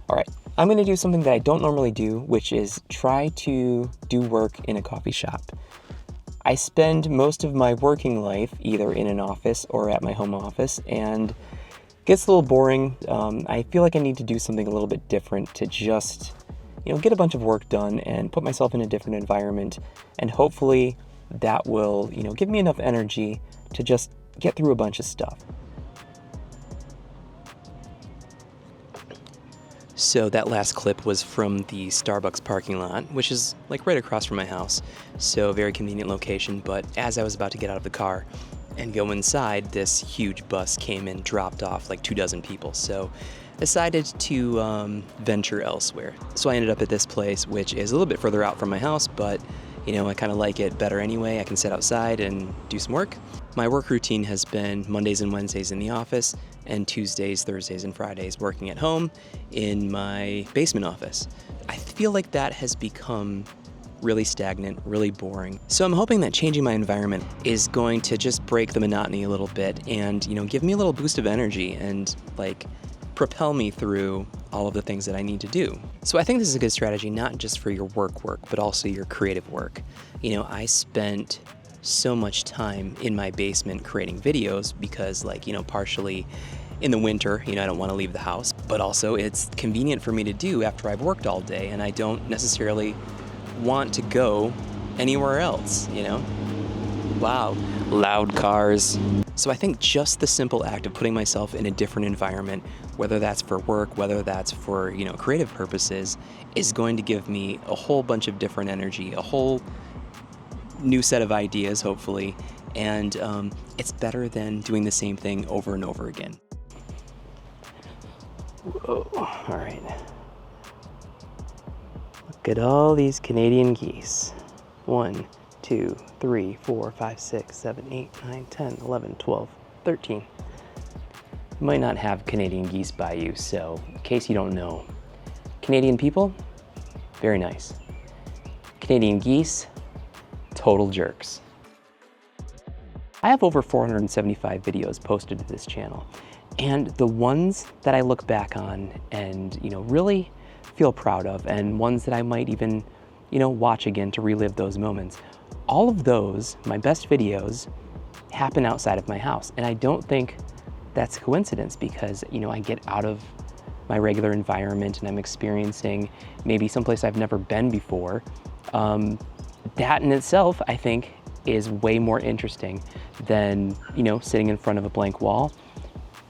All right, I'm gonna do something that I don't normally do, which is try to do work in a coffee shop. I spend most of my working life either in an office or at my home office, and it gets a little boring. I feel like I need to do something a little bit different to just, get a bunch of work done and put myself in a different environment, and hopefully that will, give me enough energy to just get through a bunch of stuff. So that last clip was from the Starbucks parking lot, which is like right across from my house. So very convenient location, but as I was about to get out of the car and go inside, this huge bus came and dropped off like 24 people. So decided to venture elsewhere. So I ended up at this place, which is a little bit further out from my house, but I kind of like it better anyway. I can sit outside and do some work. My work routine has been Mondays and Wednesdays in the office, and Tuesdays, Thursdays, and Fridays working at home in my basement office. I feel like that has become really stagnant, really boring. So I'm hoping that changing my environment is going to just break the monotony a little bit and, give me a little boost of energy and propel me through all of the things that I need to do. So I think this is a good strategy, not just for your work, but also your creative work. I spent so much time in my basement creating videos because partially in the winter, I don't want to leave the house, but also it's convenient for me to do after I've worked all day and I don't necessarily want to go anywhere else, Wow, loud cars. So I think just the simple act of putting myself in a different environment, whether that's for work, whether that's for, creative purposes, is going to give me a whole bunch of different energy, a whole new set of ideas, hopefully, and it's better than doing the same thing over and over again. Whoa, all right. Look at all these Canadian geese. 1, 2, 3, 4, 5, 6, 7, 8, 9, 10, 11, 12, 13. You might not have Canadian geese by you, so in case you don't know, Canadian people, very nice. Canadian geese, total jerks. I have over 475 videos posted to this channel, and the ones that I look back on and really feel proud of, and ones that I might even watch again to relive those moments, all of those, my best videos, happen outside of my house. And I don't think that's a coincidence because I get out of my regular environment and I'm experiencing maybe someplace I've never been before. That in itself, I think, is way more interesting than, sitting in front of a blank wall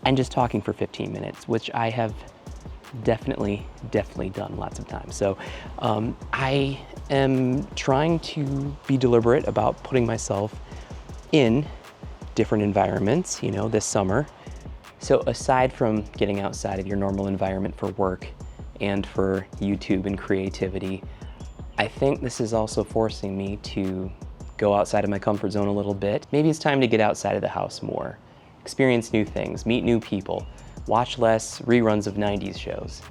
and just talking for 15 minutes, which I have definitely done lots of times. So I am trying to be deliberate about putting myself in different environments, this summer. So aside from getting outside of your normal environment for work and for YouTube and creativity, I think this is also forcing me to go outside of my comfort zone a little bit. Maybe it's time to get outside of the house more, experience new things, meet new people, watch less reruns of 90s shows.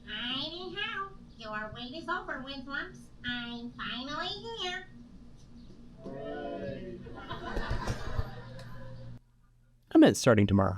Heidi ho! Your wait is over, Windlumps. I'm finally here. I meant starting tomorrow.